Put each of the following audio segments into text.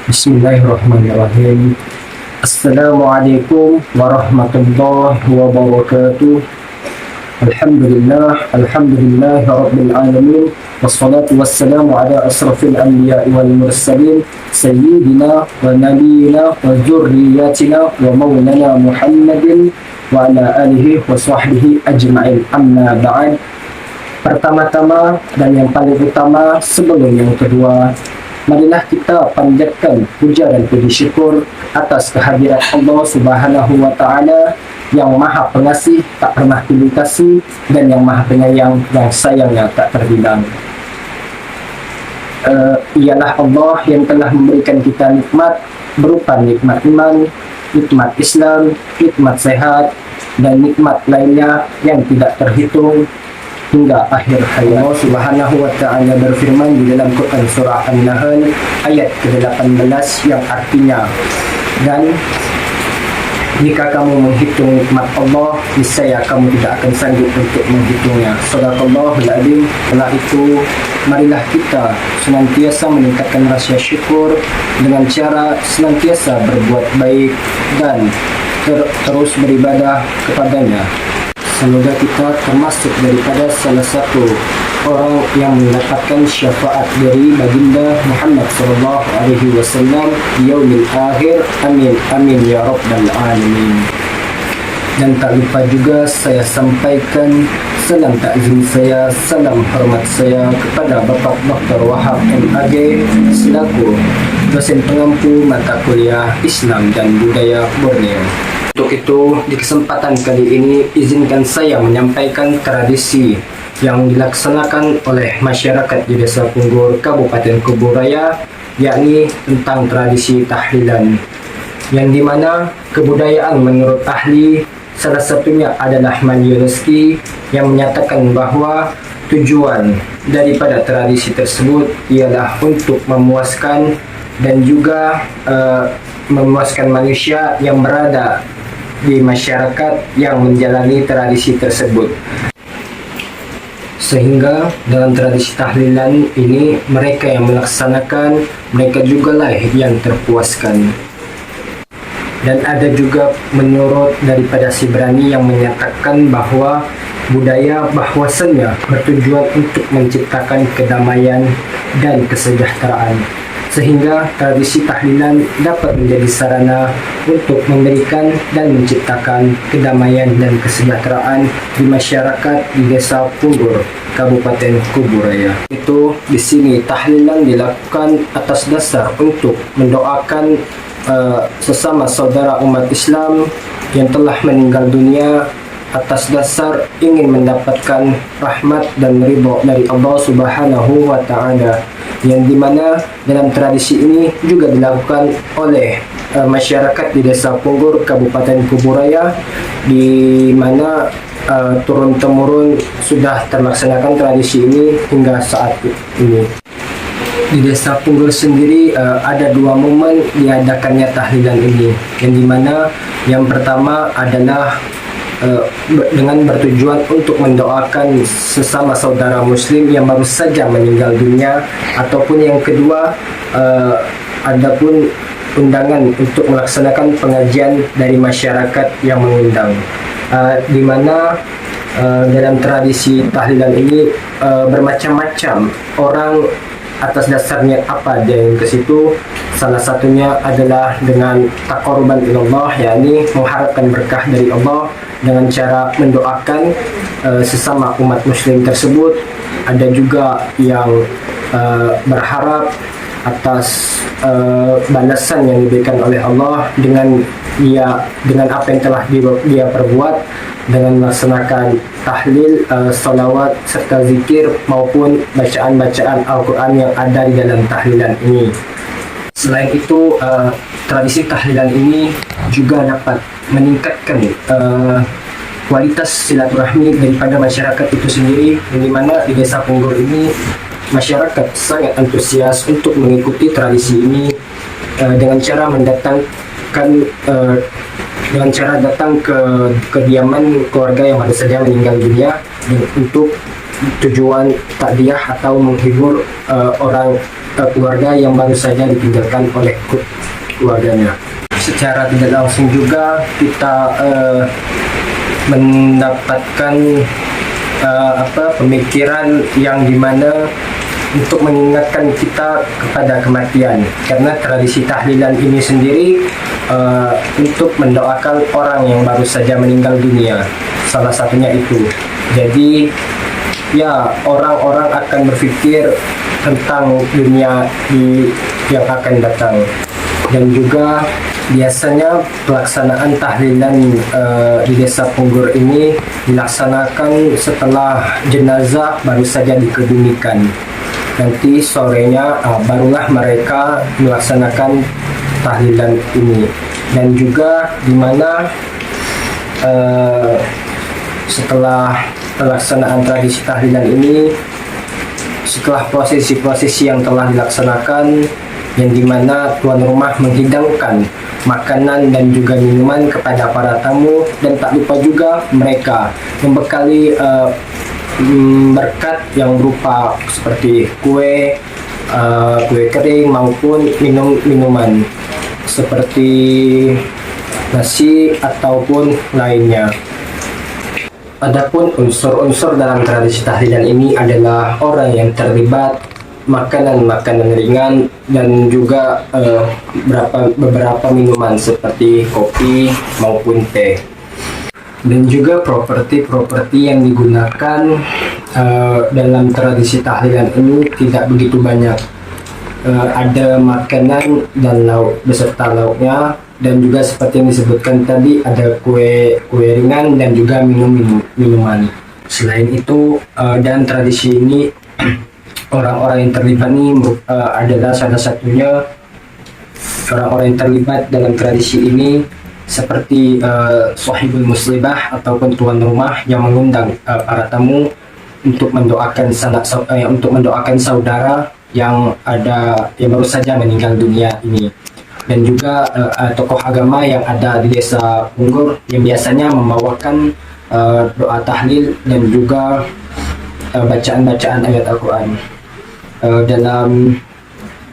Bismillahirrahmanirrahim. Assalamualaikum warahmatullahi wabarakatuh. Alhamdulillah rabbil alamin. Wassalatu wassalamu ala asrafil anbiya'i wal mursalin sayyidina wa nabiyina wa dzurriyyatina wa maulana Muhammadin wa ala alihi wa sahbihi ajma'in. Amma ba'd. Pertama-tama dan yang paling utama sebelum yang kedua, marilah kita panjatkan puja dan puji syukur atas kehadiran Allah Subhanahu wa taala yang Maha Pengasih, tak pernah pilih kasih, dan yang Maha Penyayang, yang sayangnya tak terbilang. Ialah Allah yang telah memberikan kita nikmat berupa nikmat iman, nikmat Islam, nikmat sehat, dan nikmat lainnya yang tidak terhitung hingga akhir hayat. Allah Subhanahu wa taala berfirman di dalam Quran surah An-Nahl ayat ke-18 yang artinya, dan jika kamu menghitung nikmat Allah, niscaya kamu tidak akan sanggup untuk menghitungnya. Shadaqallahul adzim. Setelah itu, marilah kita senantiasa meningkatkan rasa syukur dengan cara senantiasa berbuat baik dan terus beribadah kepadanya. Semoga kita termasuk daripada salah satu orang yang mendapatkan syafaat dari baginda Muhammad sallallahu alaihi wasallam di yaumil akhir. Amin amin ya rabbal alamin. Dan tak lupa juga saya sampaikan salam takzim saya, salam hormat saya kepada Bapak Dr. Wahab MAG selaku dosen pengampu mata kuliah Islam dan Budaya Borneo. Untuk itu, di kesempatan kali ini izinkan saya menyampaikan tradisi yang dilaksanakan oleh masyarakat di Desa Punggur, Kabupaten Kuburaya, yakni tentang tradisi tahlilan, yang dimana kebudayaan menurut ahli salah satunya adalah Malyuneski, yang menyatakan bahwa tujuan daripada tradisi tersebut ialah untuk memuaskan dan juga memuaskan manusia yang berada di masyarakat yang menjalani tradisi tersebut. Sehingga dalam tradisi tahlilan ini mereka yang melaksanakan, mereka jugalah yang terpuaskan. Dan ada juga menurut daripada Sibrani yang menyatakan bahwa budaya bahwasannya bertujuan untuk menciptakan kedamaian dan kesejahteraan, sehingga tradisi tahlilan dapat menjadi sarana untuk memberikan dan menciptakan kedamaian dan kesejahteraan di masyarakat di Desa Punggur, Kabupaten Kuburaya. Itu di sini tahlilan dilakukan atas dasar untuk mendoakan sesama saudara umat Islam yang telah meninggal dunia, atas dasar ingin mendapatkan rahmat dan ridha dari Allah Subhanahu wa taala, yang dimana dalam tradisi ini juga dilakukan oleh masyarakat di Desa Punggur, Kabupaten Kuburaya, di mana turun-temurun sudah terlaksanakan tradisi ini hingga saat ini. Di Desa Punggur sendiri ada dua momen diadakannya tahlilan ini, yang dimana yang pertama adalah dengan bertujuan untuk mendoakan sesama saudara muslim yang baru saja meninggal dunia, ataupun yang kedua adapun undangan untuk melaksanakan pengajian dari masyarakat yang mengundang, di mana dalam tradisi tahlilan ini bermacam-macam orang atas dasarnya apa dia yang ke situ. Salah satunya adalah dengan taqarruban ilallah, yakni mengharapkan berkah dari Allah dengan cara mendoakan sesama umat muslim tersebut. Ada juga yang berharap atas balasan yang diberikan oleh Allah dengan apa yang telah dia perbuat, dengan melaksanakan tahlil, salawat serta zikir maupun bacaan-bacaan Al-Quran yang ada di dalam tahlilan ini. Selain itu, tradisi tahlilan ini juga dapat meningkatkan kualitas silaturahmi daripada masyarakat itu sendiri, di mana di Desa Punggur ini masyarakat sangat antusias untuk mengikuti tradisi ini dengan cara datang ke kediaman keluarga yang baru saja meninggal dunia untuk tujuan takziah atau menghibur orang keluarga yang baru saja ditinggalkan oleh keluarganya. Secara tidak langsung juga kita mendapatkan pemikiran yang dimana untuk mengingatkan kita kepada kematian, karena tradisi tahlilan ini sendiri untuk mendoakan orang yang baru saja meninggal dunia, salah satunya itu. Jadi ya, orang-orang akan berpikir tentang dunia yang akan datang. Dan juga biasanya pelaksanaan tahlilan di desa Punggur ini dilaksanakan setelah jenazah baru saja dikebumikan. Nanti sorenya barulah mereka melaksanakan tahlilan ini. Dan juga di mana setelah pelaksanaan tradisi tahlilan ini, setelah prosesi-prosesi yang telah dilaksanakan, yang dimana tuan rumah menghidangkan makanan dan juga minuman kepada para tamu, dan tak lupa juga mereka membekali berkat yang berupa seperti kue kering maupun minuman seperti nasi ataupun lainnya. Adapun unsur-unsur dalam tradisi tahlilan ini adalah orang yang terlibat makanan-makanan ringan dan juga beberapa minuman seperti kopi maupun teh. Dan juga properti-properti yang digunakan dalam tradisi tahlilan ini tidak begitu banyak. Ada makanan dan lauk beserta lauknya, dan juga seperti yang disebutkan tadi ada kue ringan dan juga minuman. Selain itu, dan tradisi ini orang-orang yang terlibat ini adalah salah satunya orang-orang yang terlibat dalam tradisi ini seperti sahibul muslimah ataupun tuan rumah yang mengundang para tamu untuk mendoakan saudara yang baru saja meninggal dunia ini. Dan juga tokoh agama yang ada di desa Punggur yang biasanya membawakan doa tahlil dan juga bacaan-bacaan ayat Al-Quran. Dalam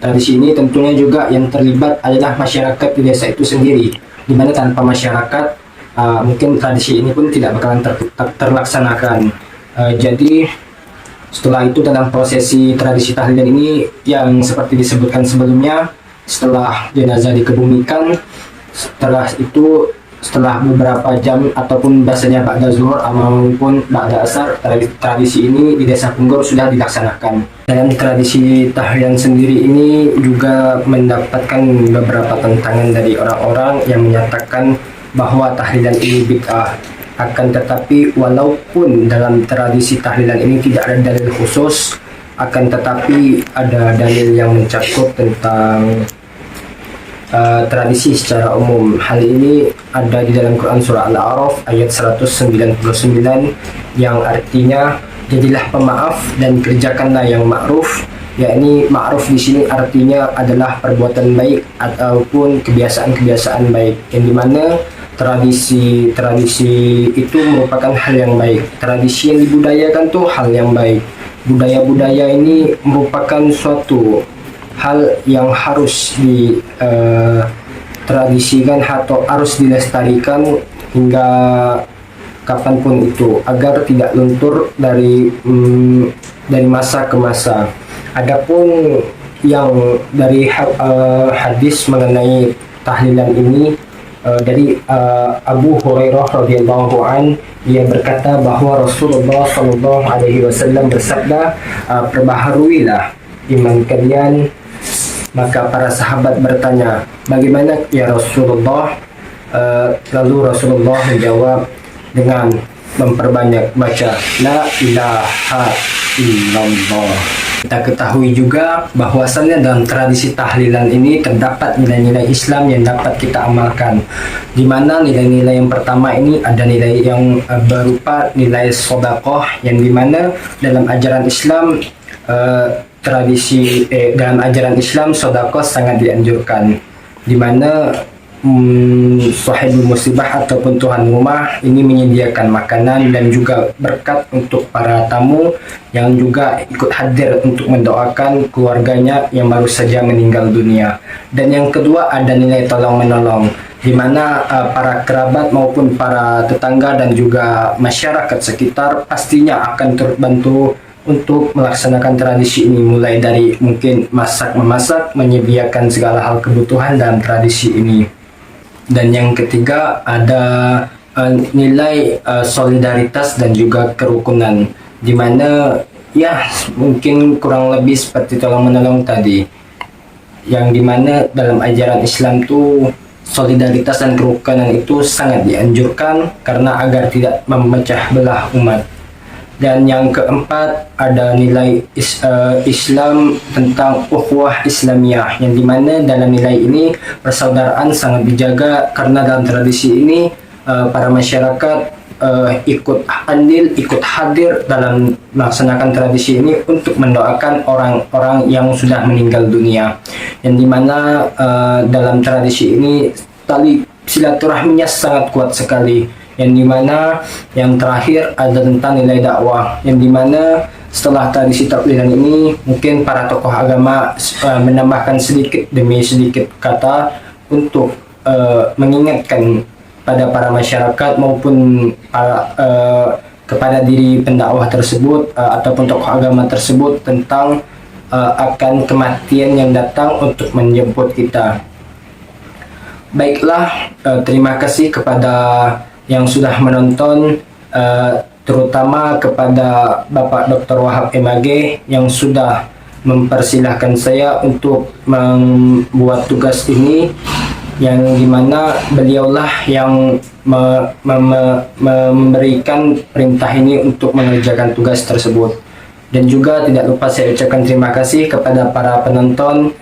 tradisi ini tentunya juga yang terlibat adalah masyarakat di desa itu sendiri, di mana tanpa masyarakat mungkin tradisi ini pun tidak bakalan terlaksanakan. Jadi setelah itu dalam prosesi tradisi tahlilan ini yang seperti disebutkan sebelumnya, setelah jenazah dikebumikan, setelah beberapa jam ataupun biasanya ba'da zuhur maupun ba'da asar, tradisi ini di desa Punggur sudah dilaksanakan. Dalam tradisi tahlilan sendiri ini juga mendapatkan beberapa tentangan dari orang-orang yang menyatakan bahwa tahlilan ini bid'ah. Akan tetapi walaupun dalam tradisi tahlilan ini tidak ada dalil khusus, akan tetapi ada dalil yang mencakup tentang tradisi secara umum. Hal ini ada di dalam Quran surah Al-A'raf ayat 199 yang artinya, jadilah pemaaf dan kerjakanlah yang ma'ruf. Yakni ma'ruf di sini artinya adalah perbuatan baik ataupun kebiasaan-kebiasaan baik, yang dimana tradisi itu merupakan hal yang baik. Tradisi yang dibudayakan tuh hal yang baik. Budaya-budaya ini merupakan suatu hal yang harus ditradisikan atau harus dilestarikan hingga kapanpun itu, agar tidak luntur dari masa ke masa. Adapun yang dari hadis mengenai tahlilan ini dari Abu Hurairah radhiyallahu an, ia berkata bahwa Rasulullah sallallahu alaihi wasallam bersabda, perbaharuilah iman kalian. Maka para sahabat bertanya, bagaimana ya Rasulullah? Lalu Rasulullah menjawab dengan memperbanyak baca la ilaha illallah. Kita ketahui juga bahwasannya dalam tradisi tahlilan ini terdapat nilai-nilai Islam yang dapat kita amalkan, di mana nilai-nilai yang pertama ini ada nilai yang berupa nilai sedekah, yang dimana dalam ajaran Islam dalam ajaran Islam sedekah sangat dianjurkan, di mana sahibul musibah ataupun tuan rumah ini menyediakan makanan dan juga berkat untuk para tamu yang juga ikut hadir untuk mendoakan keluarganya yang baru saja meninggal dunia. Dan yang kedua ada nilai tolong menolong, di mana para kerabat maupun para tetangga dan juga masyarakat sekitar pastinya akan turut bantu untuk melaksanakan tradisi ini, mulai dari mungkin masak-memasak, menyediakan segala hal kebutuhan dalam tradisi ini. Dan yang ketiga ada nilai solidaritas dan juga kerukunan, di mana ya mungkin kurang lebih seperti tolong menolong tadi, yang dimana dalam ajaran Islam tuh solidaritas dan kerukunan itu sangat dianjurkan karena agar tidak memecah belah umat. Dan yang keempat ada nilai Islam tentang ukhuwah Islamiyah, yang dimana dalam nilai ini persaudaraan sangat dijaga karena dalam tradisi ini para masyarakat ikut andil, ikut hadir dalam melaksanakan tradisi ini untuk mendoakan orang-orang yang sudah meninggal dunia, yang dimana dalam tradisi ini tali silaturahminya sangat kuat sekali. Yang dimana yang terakhir ada tentang nilai dakwah, yang dimana setelah tradisi taklilan ini mungkin para tokoh agama menambahkan sedikit demi sedikit kata untuk mengingatkan pada para masyarakat maupun kepada diri pendakwah tersebut ataupun tokoh agama tersebut tentang akan kematian yang datang untuk menjemput kita. Baiklah, terima kasih kepada yang sudah menonton, terutama kepada Bapak Dr. Wahab MAG yang sudah mempersilahkan saya untuk membuat tugas ini, yang dimana beliaulah yang memberikan perintah ini untuk mengerjakan tugas tersebut. Dan juga tidak lupa saya ucapkan terima kasih kepada para penonton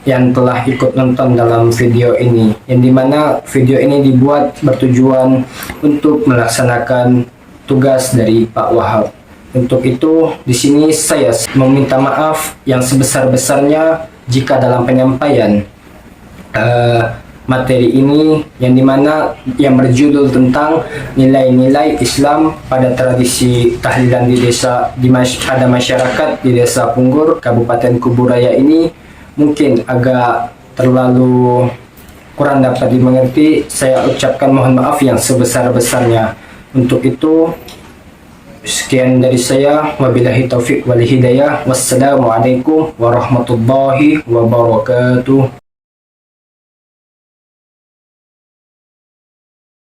yang telah ikut nonton dalam video ini, yang dimana video ini dibuat bertujuan untuk melaksanakan tugas dari Pak Wahab. Untuk itu di sini saya meminta maaf yang sebesar-besarnya jika dalam penyampaian materi ini yang dimana yang berjudul tentang nilai-nilai Islam pada tradisi tahlilan di desa pada masyarakat di Desa Punggur, Kabupaten Kuburaya ini mungkin agak terlalu kurang dapat dimengerti. Saya ucapkan mohon maaf yang sebesar-besarnya. Untuk itu sekian dari saya, wabillahi taufik wal hidayah. Wassalamualaikum warahmatullahi wabarakatuh.